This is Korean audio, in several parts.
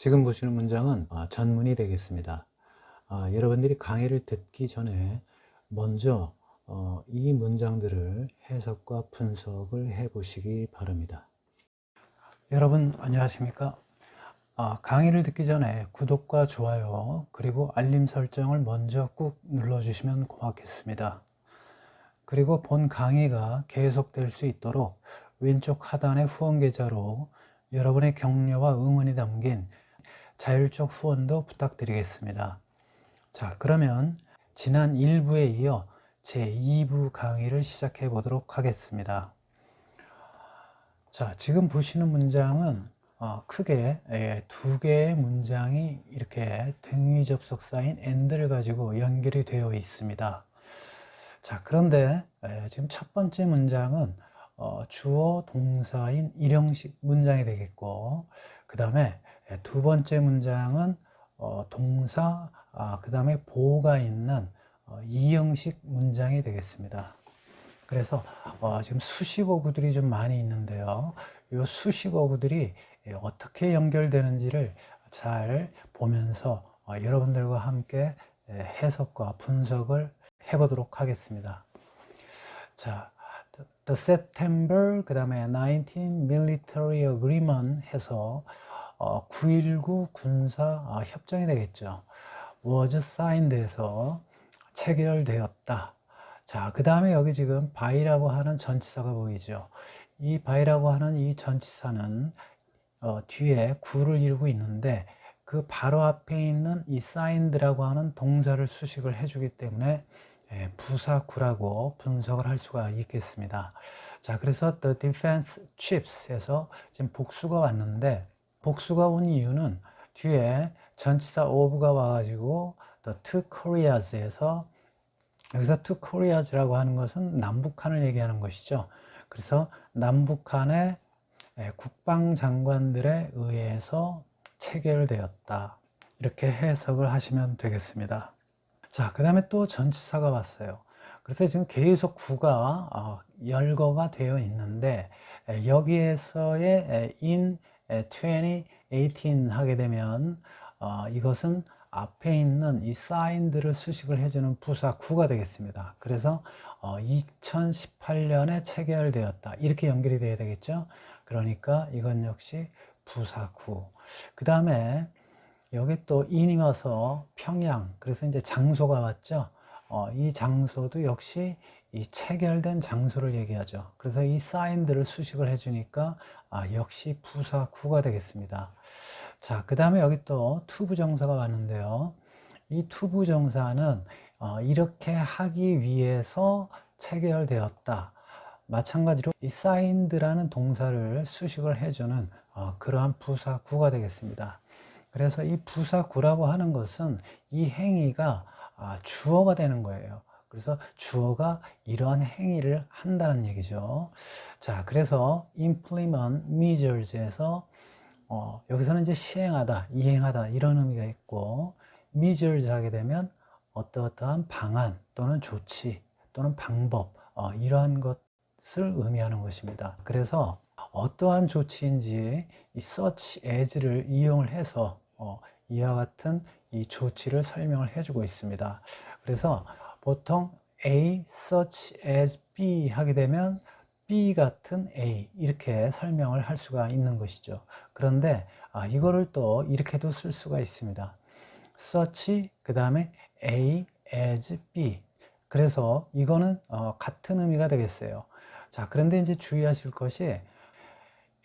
지금 보시는 문장은 전문이 되겠습니다. 여러분들이 강의를 듣기 전에 먼저 이 문장들을 해석과 분석을 해 보시기 바랍니다. 여러분 안녕하십니까? 강의를 듣기 전에 구독과 좋아요 그리고 알림 설정을 먼저 꾹 눌러주시면 고맙겠습니다. 그리고 본 강의가 계속될 수 있도록 왼쪽 하단의 후원 계좌로 여러분의 격려와 응원이 담긴 자율적 후원도 부탁드리겠습니다. 자, 그러면 지난 1부에 이어 제2부 강의를 시작해 보도록 하겠습니다. 자, 지금 보시는 문장은 크게 두 개의 문장이 이렇게 등위 접속사인 and를 가지고 연결이 되어 있습니다. 자, 그런데 지금 첫 번째 문장은 주어 동사인 일형식 문장이 되겠고, 그 다음에 두 번째 문장은 동사, 그 다음에 보호가 있는 이형식 문장이 되겠습니다. 그래서 지금 수식어구들이 좀 많이 있는데요. 이 수식어구들이 어떻게 연결되는지를 잘 보면서 여러분들과 함께 해석과 분석을 해보도록 하겠습니다. 자, The September, 그 다음에 19 Military Agreement 해서 9.19 군사 협정이 되겠죠. Was signed 해서 체결되었다. 자, 그 다음에 여기 지금 by라고 하는 전치사가 보이죠. 이 by라고 하는 이 전치사는 뒤에 구를 이루고 있는데 그 바로 앞에 있는 이 signed라고 하는 동사를 수식을 해주기 때문에 부사 구라고 분석을 할 수가 있겠습니다. 자, 그래서 the defense chips에서 지금 복수가 왔는데 복수가 온 이유는 뒤에 전치사 of가 와가지고 the two Koreas에서 여기서 two Koreas라고 하는 것은 남북한을 얘기하는 것이죠. 그래서 남북한의 국방장관들에 의해서 체결되었다. 이렇게 해석을 하시면 되겠습니다. 자, 그 다음에 또 전치사가 왔어요. 그래서 지금 계속 구가 열거가 되어 있는데 여기에서의 in 2018 하게 되면 이것은 앞에 있는 이 signed를 수식을 해주는 부사 구가 되겠습니다. 그래서 2018년에 체결되었다. 이렇게 연결이 돼야 되겠죠. 그러니까 이건 역시 부사 구. 그 다음에 여기 또 in이 와서 평양, 그래서 이제 장소가 왔죠. 이 장소도 역시 이 체결된 장소를 얘기하죠. 그래서 이 signed를 수식을 해주니까 역시 부사 구가 되겠습니다. 자, 그 다음에 여기 또 투부정사가 왔는데요. 이 투부정사는 이렇게 하기 위해서 체결되었다. 마찬가지로 이 signed라는 동사를 수식을 해주는 그러한 부사 구가 되겠습니다. 그래서 이 부사 구라고 하는 것은 이 행위가 주어가 되는 거예요. 그래서 주어가 이러한 행위를 한다는 얘기죠. 자, 그래서 implement measures에서 여기서는 이제 시행하다, 이행하다 이런 의미가 있고 measures 하게 되면 어떠한 방안 또는 조치 또는 방법 이러한 것을 의미하는 것입니다. 그래서 어떠한 조치인지 이 such as를 이용을 해서 이와 같은 이 조치를 설명을 해주고 있습니다. 그래서 보통 A such as B 하게 되면 B 같은 A 이렇게 설명을 할 수가 있는 것이죠. 그런데 이거를 또 이렇게도 쓸 수가 있습니다. such 그 다음에 A as B. 그래서 이거는 같은 의미가 되겠어요. 자, 그런데 이제 주의하실 것이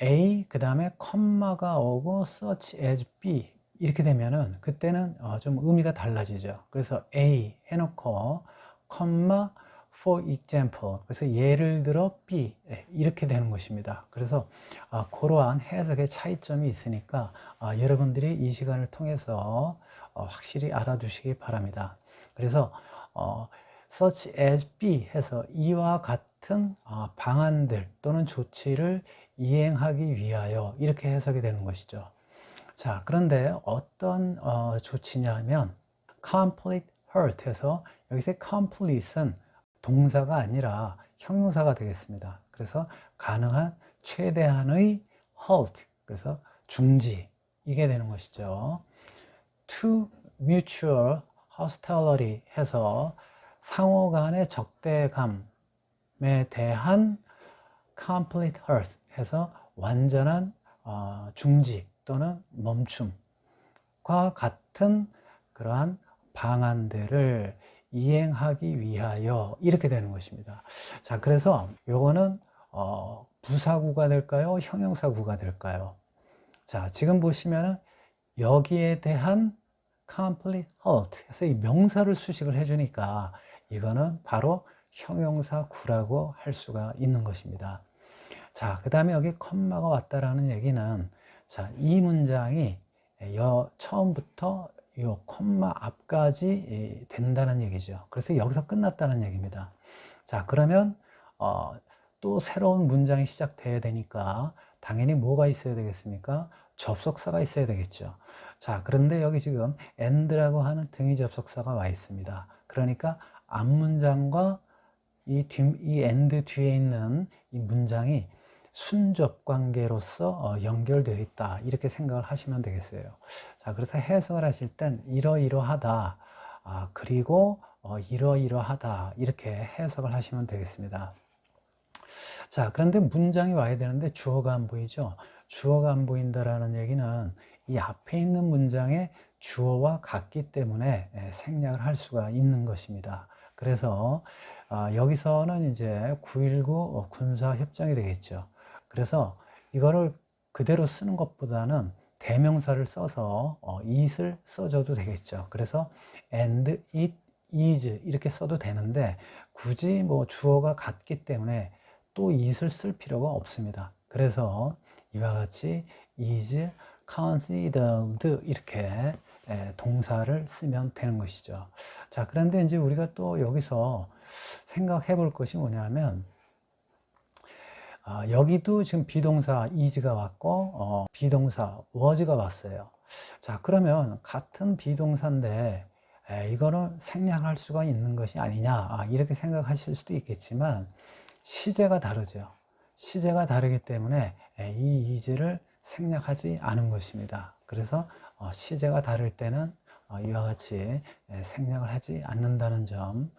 A 그 다음에 컴마가 오고 such as B 이렇게 되면은 그때는 좀 의미가 달라지죠. 그래서 A 해놓고 컴마 for example 그래서 예를 들어 B 이렇게 되는 것입니다. 그래서 그러한 해석의 차이점이 있으니까 여러분들이 이 시간을 통해서 확실히 알아두시기 바랍니다. 그래서 such as B 해서 이와 같은 방안들 또는 조치를 이행하기 위하여 이렇게 해석이 되는 것이죠. 자, 그런데 어떤 조치냐면 complete hurt 해서 여기서 complete은 동사가 아니라 형용사가 되겠습니다. 그래서 가능한 최대한의 halt 그래서 중지 이게 되는 것이죠. to mutual hostility 해서 상호 간의 적대감에 대한 complete halt 해서 완전한 중지 또는 멈춤과 같은 그러한 방안들을 이행하기 위하여 이렇게 되는 것입니다. 자, 그래서 요거는 부사구가 될까요? 형용사구가 될까요? 자, 지금 보시면은 여기에 대한 complete halt 해서 이 명사를 수식을 해주니까 이거는 바로 형용사구라고 할 수가 있는 것입니다. 자, 그 다음에 여기 컴마가 왔다라는 얘기는 자, 이 문장이 처음부터 이 콤마 앞까지 된다는 얘기죠. 그래서 여기서 끝났다는 얘기입니다. 자, 그러면 또 새로운 문장이 시작돼야 되니까 당연히 뭐가 있어야 되겠습니까? 접속사가 있어야 되겠죠. 자, 그런데 여기 지금 and라고 하는 등위 접속사가 와 있습니다. 그러니까 앞 문장과 이 and 뒤에 있는 이 문장이 순접 관계로서 연결되어 있다 이렇게 생각을 하시면 되겠어요. 자, 그래서 해석을 하실 땐 이러이러하다 그리고 이러이러하다 이렇게 해석을 하시면 되겠습니다. 자, 그런데 문장이 와야 되는데 주어가 안 보이죠. 주어가 안 보인다라는 얘기는 이 앞에 있는 문장의 주어와 같기 때문에 생략을 할 수가 있는 것입니다. 그래서 여기서는 이제 9.19 군사협정이 되겠죠. 그래서 이거를 그대로 쓰는 것보다는 대명사를 써서 it을 써줘도 되겠죠. 그래서 and it is 이렇게 써도 되는데 굳이 뭐 주어가 같기 때문에 또 it을 쓸 필요가 없습니다. 그래서 이와 같이 is considered 이렇게 동사를 쓰면 되는 것이죠. 자, 그런데 이제 우리가 또 여기서 생각해 볼 것이 뭐냐면 여기도 지금 비동사 is가 왔고 비동사 was가 왔어요. 자, 그러면 같은 비동사인데 이거는 생략할 수가 있는 것이 아니냐 이렇게 생각하실 수도 있겠지만 시제가 다르죠. 시제가 다르기 때문에 이 is를 생략하지 않은 것입니다. 그래서 시제가 다를 때는 이와 같이 생략을 하지 않는다는 점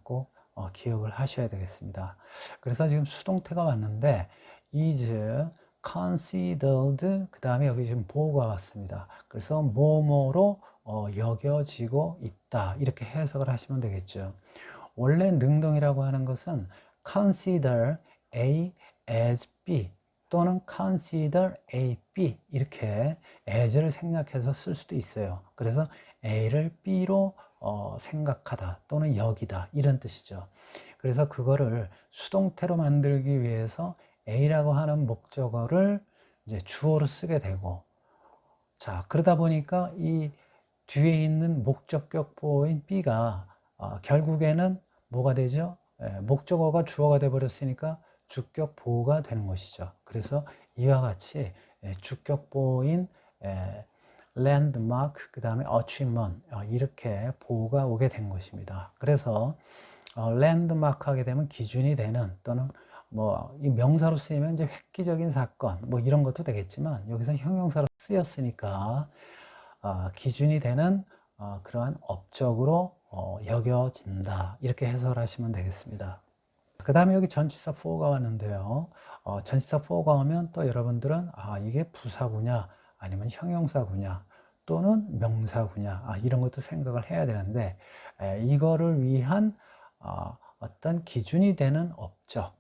꼭 기억을 하셔야 되겠습니다. 그래서 지금 수동태가 왔는데 is considered 그 다음에 여기 지금 보호가 왔습니다. 그래서 뭐뭐로 여겨지고 있다 이렇게 해석을 하시면 되겠죠. 원래 능동이라고 하는 것은 consider A as B 또는 consider A, B 이렇게 as를 생략해서 쓸 수도 있어요. 그래서 A를 B로 생각하다 또는 여기다 이런 뜻이죠. 그래서 그거를 수동태로 만들기 위해서 A라고 하는 목적어를 이제 주어로 쓰게 되고 자, 그러다 보니까 이 뒤에 있는 목적격 보호인 B가 결국에는 뭐가 되죠? 목적어가 주어가 돼 버렸으니까 주격 보호가 되는 것이죠. 그래서 이와 같이 주격 보호인 landmark 그 다음에 achievement 이렇게 보호가 오게 된 것입니다. 그래서 landmark 하게 되면 기준이 되는 또는 뭐 이 명사로 쓰이면 이제 획기적인 사건 뭐 이런 것도 되겠지만 여기서 형용사로 쓰였으니까 기준이 되는 그러한 업적으로 여겨진다 이렇게 해석하시면 되겠습니다. 그 다음에 여기 전치사 for가 왔는데요. 전치사 for가 오면 또 여러분들은 이게 부사구냐 아니면 형용사구냐 또는 명사구냐 이런 것도 생각을 해야 되는데 이거를 위한 어떤 기준이 되는 업적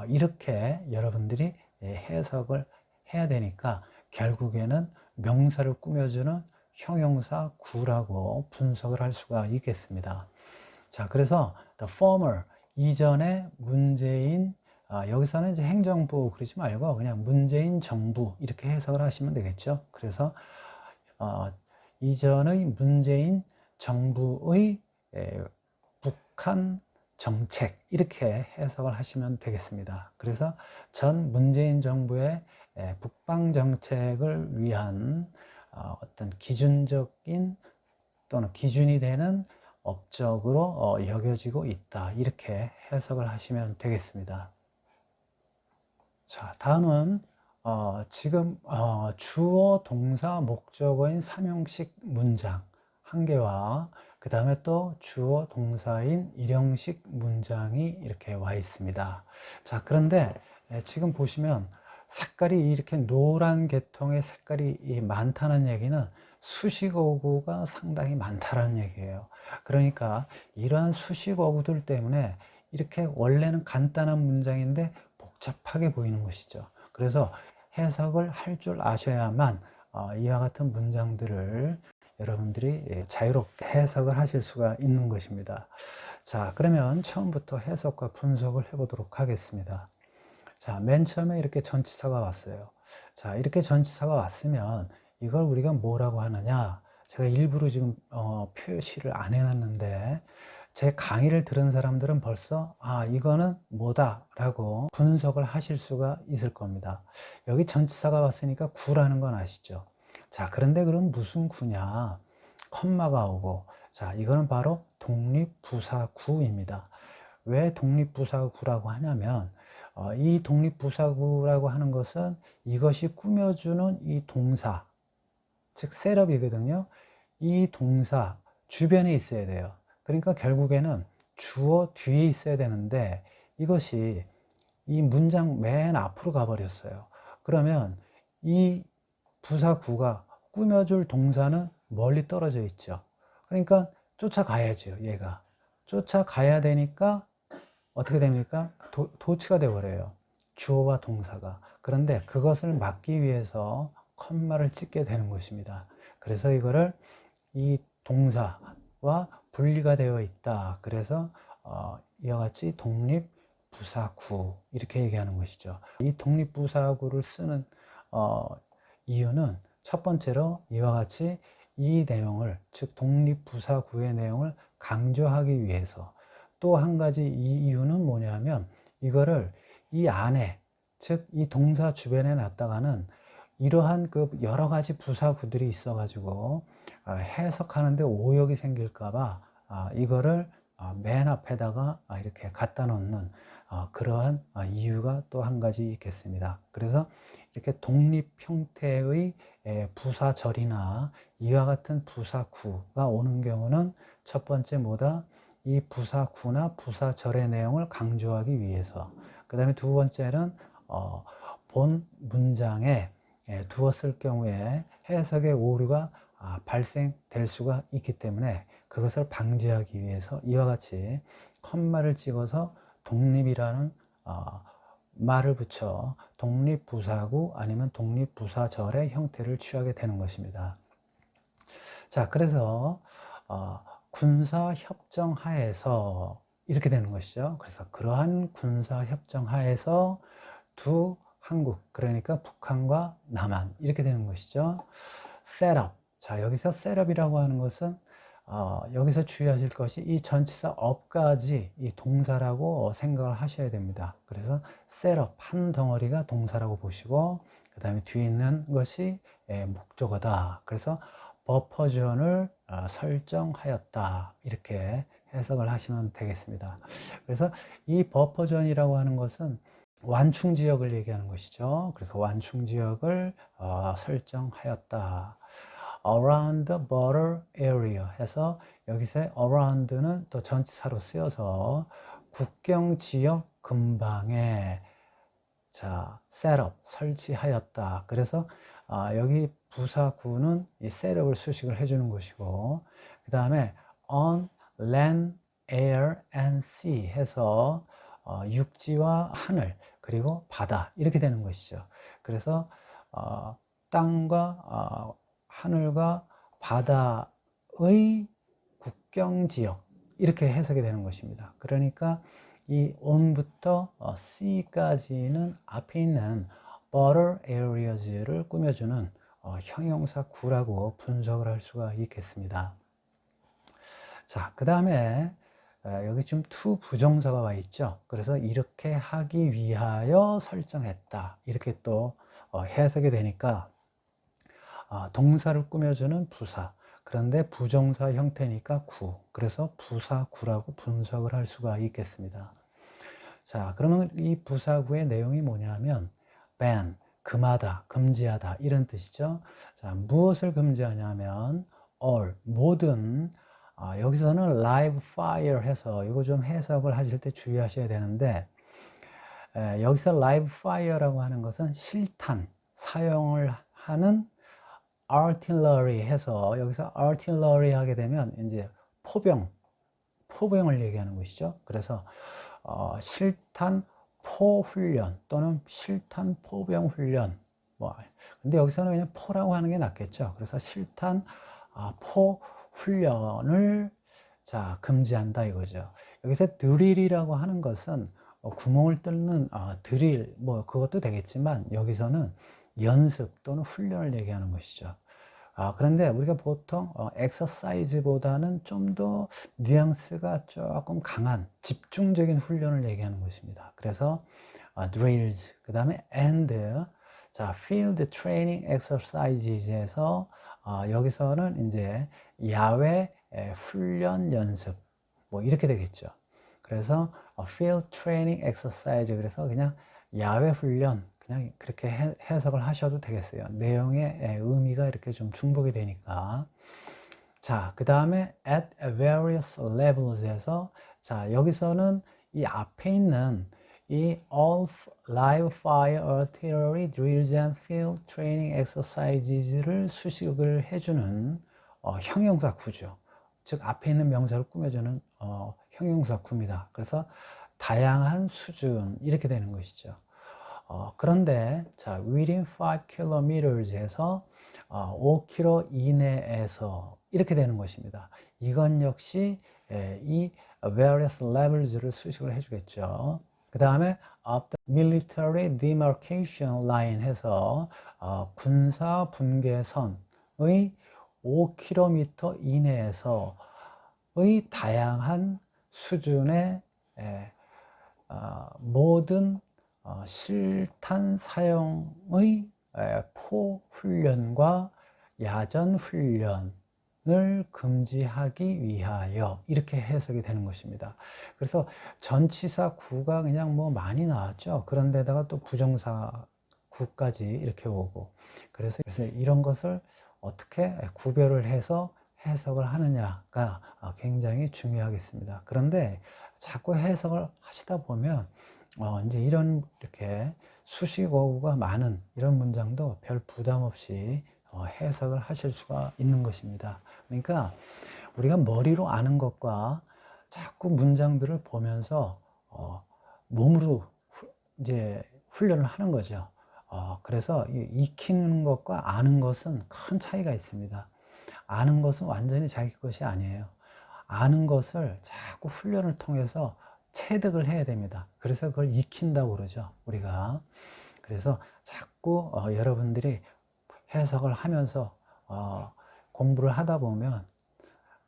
이렇게 여러분들이 해석을 해야 되니까 결국에는 명사를 꾸며주는 형용사구라고 분석을 할 수가 있겠습니다. 자, 그래서 the former 이전의 문재인 여기서는 이제 행정부 그러지 말고 그냥 문재인 정부 이렇게 해석을 하시면 되겠죠. 그래서 이전의 문재인 정부의 북한 정책 이렇게 해석을 하시면 되겠습니다. 그래서 전 문재인 정부의 북방 정책을 위한 어떤 기준적인 또는 기준이 되는 업적으로 여겨지고 있다 이렇게 해석을 하시면 되겠습니다. 자, 다음은 지금 주어, 동사, 목적어인 삼형식 문장 한 개와 그 다음에 또 주어, 동사인 일형식 문장이 이렇게 와 있습니다. 자, 그런데 지금 보시면 색깔이 이렇게 노란 계통의 색깔이 많다는 얘기는 수식어구가 상당히 많다는 얘기예요. 그러니까 이러한 수식어구들 때문에 이렇게 원래는 간단한 문장인데 복잡하게 보이는 것이죠. 그래서 해석을 할 줄 아셔야만 이와 같은 문장들을 여러분들이 자유롭게 해석을 하실 수가 있는 것입니다. 자, 그러면 처음부터 해석과 분석을 해보도록 하겠습니다. 자, 맨 처음에 이렇게 전치사가 왔어요. 자, 이렇게 전치사가 왔으면 이걸 우리가 뭐라고 하느냐? 제가 일부러 지금 표시를 안 해놨는데 제 강의를 들은 사람들은 벌써 이거는 뭐다 라고 분석을 하실 수가 있을 겁니다. 여기 전치사가 왔으니까 구라는 건 아시죠? 자, 그런데 그럼 무슨 구냐? 컴마가 오고, 자, 이거는 바로 독립부사구입니다. 왜 독립부사구라고 하냐면 이 독립부사구라고 하는 것은 이것이 꾸며주는 이 동사, 즉 셋업이거든요. 이 동사 주변에 있어야 돼요. 그러니까 결국에는 주어 뒤에 있어야 되는데 이것이 이 문장 맨 앞으로 가버렸어요. 그러면 이 부사구가 꾸며줄 동사는 멀리 떨어져 있죠. 그러니까 쫓아가야죠, 얘가. 쫓아가야 되니까 어떻게 됩니까? 도치가 되어버려요. 주어와 동사가. 그런데 그것을 막기 위해서 컴마를 찍게 되는 것입니다. 그래서 이거를 이 동사와 분리가 되어 있다. 그래서 이와 같이 독립부사구 이렇게 얘기하는 것이죠. 이 독립부사구를 쓰는 이유는 첫 번째로 이와 같이 이 내용을, 즉 독립부사구의 내용을 강조하기 위해서, 또 한 가지 이 이유는 뭐냐면 이거를 이 안에, 즉 이 동사 주변에 놨다가는 이러한 그 여러 가지 부사구들이 있어 가지고 해석하는데 오역이 생길까봐 이거를 맨 앞에다가 이렇게 갖다 놓는 그러한 이유가 또 한 가지 있겠습니다. 그래서 이렇게 독립 형태의 부사절이나 이와 같은 부사구가 오는 경우는 첫 번째 뭐다? 이 부사구나 부사절의 내용을 강조하기 위해서, 그 다음에 두 번째는 본 문장에 두었을 경우에 해석의 오류가 발생될 수가 있기 때문에 그것을 방지하기 위해서 이와 같이 컴마를 찍어서 독립이라는 말을 붙여 독립부사구 아니면 독립부사절의 형태를 취하게 되는 것입니다. 자, 그래서 군사협정 하에서 이렇게 되는 것이죠. 그래서 그러한 군사협정 하에서 두 한국, 그러니까 북한과 남한 이렇게 되는 것이죠. 셋업. 자, 여기서 셋업이라고 하는 것은 여기서 주의하실 것이 이 전치사 업까지 이 동사라고 생각을 하셔야 됩니다. 그래서 셋업 한 덩어리가 동사라고 보시고 그 다음에 뒤에 있는 것이 목적어다. 그래서 버퍼존을 설정하였다. 이렇게 해석을 하시면 되겠습니다. 그래서 이 버퍼존이라고 하는 것은 완충 지역을 얘기하는 것이죠. 그래서 완충 지역을 설정하였다. around the border area 해서 여기서 around는 또 전치사로 쓰여서 국경 지역 근방에 set up 설치하였다. 그래서 여기 부사구는 이 setup을 수식을 해주는 것이고, 그 다음에 on land, air, and sea 해서 육지와 하늘 그리고 바다 이렇게 되는 것이죠. 그래서 땅과 하늘과 바다의 국경지역 이렇게 해석이 되는 것입니다. 그러니까 이 on부터 sea까지는 앞에 있는 border areas를 꾸며주는 형용사 구라고 분석을 할 수가 있겠습니다. 자, 그 다음에 여기 좀 to 부정사가 와 있죠. 그래서 이렇게 하기 위하여 설정했다. 이렇게 또 해석이 되니까 동사를 꾸며주는 부사, 그런데 부정사 형태니까 구, 그래서 부사구라고 분석을 할 수가 있겠습니다. 자, 그러면 이 부사구의 내용이 뭐냐면 ban, 금하다, 금지하다 이런 뜻이죠. 자, 무엇을 금지하냐면 all, 모든. 여기서는 live fire 해서 이거 좀 해석을 하실 때 주의하셔야 되는데, 여기서 live fire라고 하는 것은 실탄, 사용을 하는 artillery 해서, 여기서 artillery 하게 되면 이제 포병을 얘기하는 것이죠. 그래서 실탄 포훈련 또는 실탄 포병 훈련, 근데 여기서는 그냥 포라고 하는 게 낫겠죠. 그래서 실탄 포 훈련을 금지한다 이거죠. 여기서 드릴이라고 하는 것은 구멍을 뚫는 드릴, 그것도 되겠지만 여기서는 연습 또는 훈련을 얘기하는 것이죠. 그런데 우리가 보통 엑서사이즈보다는 좀 더 뉘앙스가 조금 강한 집중적인 훈련을 얘기하는 것입니다. 그래서 drills, 그 다음에 and, field training exercises에서 여기서는 이제 야외 훈련 연습, 이렇게 되겠죠. 그래서 field training exercise, 그래서 그냥 야외 훈련, 그냥 그렇게 해석을 하셔도 되겠어요. 내용의 의미가 이렇게 좀 중복이 되니까. 자, 그 다음에 at various levels에서, 여기서는 이 앞에 있는 이 all live fire artillery drills and field training exercises를 수식을 해주는 형용사 구죠. 즉 앞에 있는 명사를 꾸며주는 형용사 구입니다. 그래서 다양한 수준 이렇게 되는 것이죠. 그런데 within 5km에서 5km 이내에서 이렇게 되는 것입니다. 이건 역시 이 various levels를 수식을 해주겠죠. 그 다음에 of the military demarcation line 해서 군사 분계선의 5km 이내에서의 다양한 수준의 모든 실탄 사용의 포훈련과 야전훈련을 금지하기 위하여 이렇게 해석이 되는 것입니다. 그래서 전치사 구가 그냥 많이 나왔죠. 그런데다가 또 부정사 구까지 이렇게 오고, 그래서 이런 것을 어떻게 구별을 해서 해석을 하느냐가 굉장히 중요하겠습니다. 그런데 자꾸 해석을 하시다 보면 이제 이렇게 수식어구가 많은 이런 문장도 별 부담 없이 해석을 하실 수가 있는 것입니다. 그러니까 우리가 머리로 아는 것과 자꾸 문장들을 보면서 몸으로 이제 훈련을 하는 거죠. 그래서 익히는 것과 아는 것은 큰 차이가 있습니다. 아는 것은 완전히 자기 것이 아니에요. 아는 것을 자꾸 훈련을 통해서 체득을 해야 됩니다. 그래서 그걸 익힌다고 그러죠, 우리가. 그래서 자꾸 여러분들이 해석을 하면서 공부를 하다 보면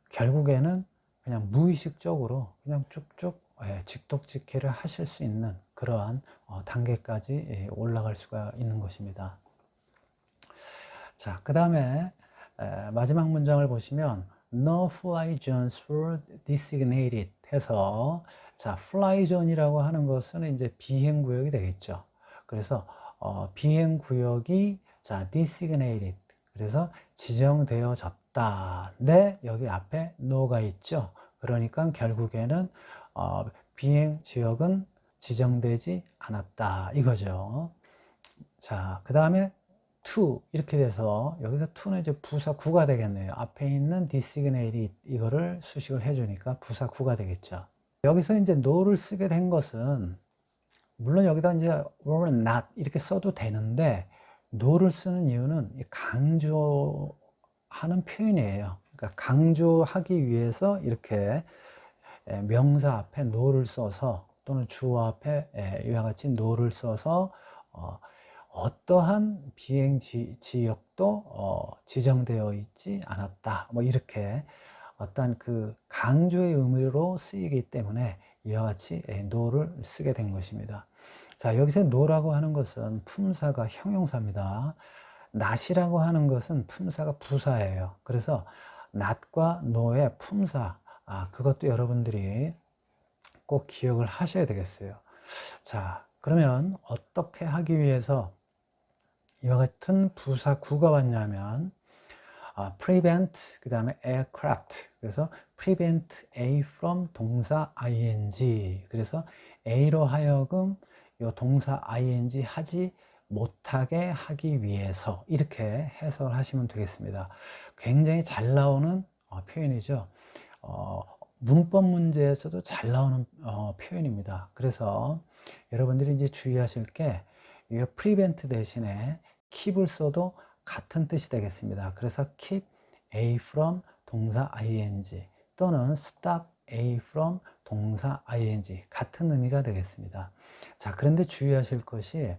결국에는 그냥 무의식적으로 그냥 쭉쭉 직독직해를 하실 수 있는 그러한 단계까지 올라갈 수가 있는 것입니다. 자, 그 다음에 마지막 문장을 보시면 No-fly zones were designated 해서, fly zone이라고 하는 것은 이제 비행구역이 되겠죠. 그래서 비행구역이 designated, 그래서 지정되어졌다. 네, 여기 앞에 no가 있죠. 그러니까 결국에는 비행 지역은 지정되지 않았다 이거죠. 자, 그 다음에 to 이렇게 돼서 여기서 to는 이제 부사 구가 되겠네요. 앞에 있는 designated 이거를 수식을 해주니까 부사 구가 되겠죠. 여기서 이제 no를 쓰게 된 것은, 물론 여기다 이제 or not 이렇게 써도 되는데 no를 쓰는 이유는 강조하는 표현이에요. 그러니까 강조하기 위해서 이렇게 명사 앞에 no를 써서, 또는 주어 앞에 이와 같이 no를 써서 어떠한 비행 지역도 지정되어 있지 않았다. 이렇게 어떤 그 강조의 의미로 쓰이기 때문에 이와 같이 no를 쓰게 된 것입니다. 자, 여기서 no라고 하는 것은 품사가 형용사입니다. not이라고 하는 것은 품사가 부사예요. 그래서 not과 no의 품사, 그것도 여러분들이 꼭 기억을 하셔야 되겠어요. 자, 그러면 어떻게 하기 위해서 이와 같은 부사구가 왔냐면 prevent 그 다음에 aircraft, 그래서 prevent A from 동사 ing, 그래서 A로 하여금 이 동사 ing 하지 못하게 하기 위해서, 이렇게 해석을 하시면 되겠습니다. 굉장히 잘 나오는 표현이죠. 문법 문제에서도 잘 나오는 표현입니다. 그래서 여러분들이 이제 주의하실 게 이 prevent 대신에 keep을 써도 같은 뜻이 되겠습니다. 그래서 keep A from 동사 ing 또는 stop A from 동사 ing, 같은 의미가 되겠습니다. 자, 그런데 주의하실 것이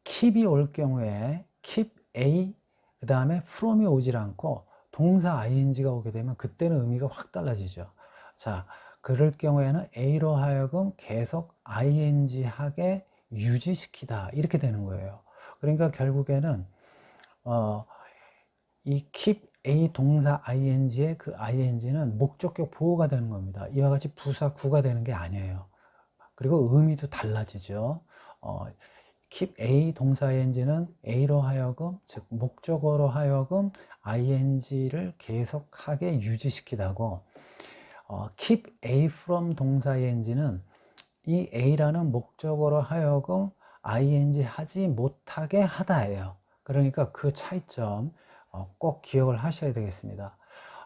keep이 올 경우에 keep A 그 다음에 from이 오질 않고 동사 ing가 오게 되면 그때는 의미가 확 달라지죠. 자, 그럴 경우에는 A로 하여금 계속 ing 하게 유지시키다, 이렇게 되는 거예요. 그러니까 결국에는 이 keep A 동사 ing의 그 ing는 목적격 보호가 되는 겁니다. 이와 같이 부사구가 되는 게 아니에요. 그리고 의미도 달라지죠. keep A 동사 ing는 A로 하여금, 즉 목적어로 하여금 ing를 계속하게 유지시키다고, keep A from 동사 ing는 이 A라는 목적어로 하여금 ing 하지 못하게 하다예요. 그러니까 그 차이점 꼭 기억을 하셔야 되겠습니다.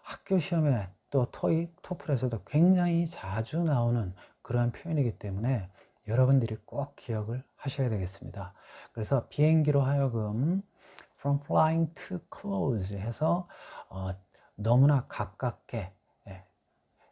학교 시험에 또 토익, 토플에서도 굉장히 자주 나오는 그러한 표현이기 때문에 여러분들이 꼭 기억을 하셔야 되겠습니다. 그래서 비행기로 하여금 from flying too close 해서 너무나 가깝게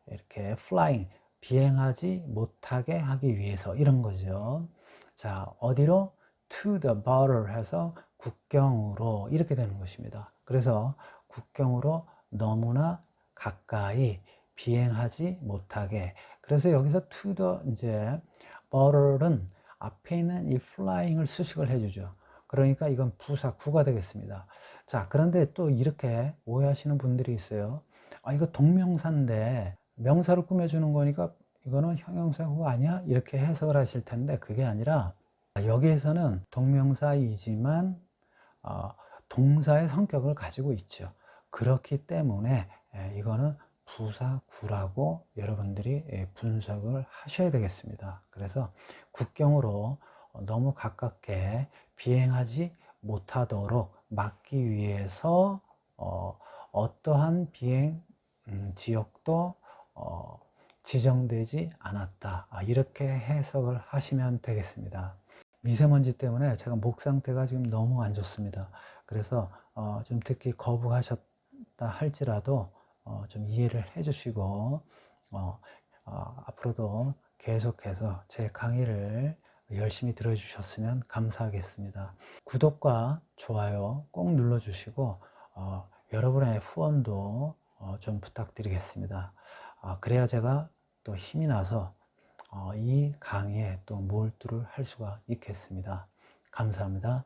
이렇게 flying, 비행하지 못하게 하기 위해서, 이런 거죠. 자, 어디로? to the border 해서 국경으로, 이렇게 되는 것입니다. 그래서 국경으로 너무나 가까이 비행하지 못하게. 그래서 여기서 to the 이제 border는 앞에 있는 이 flying을 수식을 해주죠. 그러니까 이건 부사구가 되겠습니다. 자, 그런데 또 이렇게 오해하시는 분들이 있어요. 이거 동명사인데 명사를 꾸며주는 거니까 이거는 형용사구 아니야? 이렇게 해석을 하실 텐데, 그게 아니라 여기에서는 동명사이지만 동사의 성격을 가지고 있죠. 그렇기 때문에 이거는 부사구라고 여러분들이 분석을 하셔야 되겠습니다. 그래서 국경으로 너무 가깝게 비행하지 못하도록 막기 위해서 어떠한 비행 지역도 지정되지 않았다, 이렇게 해석을 하시면 되겠습니다. 미세먼지 때문에 제가 목 상태가 지금 너무 안 좋습니다. 그래서 좀 듣기 거부하셨다 할지라도 좀 이해를 해주시고 앞으로도 계속해서 제 강의를 열심히 들어주셨으면 감사하겠습니다. 구독과 좋아요 꼭 눌러주시고 여러분의 후원도 좀 부탁드리겠습니다. 그래야 제가 또 힘이 나서 이 강의에 또 몰두를 할 수가 있겠습니다. 감사합니다.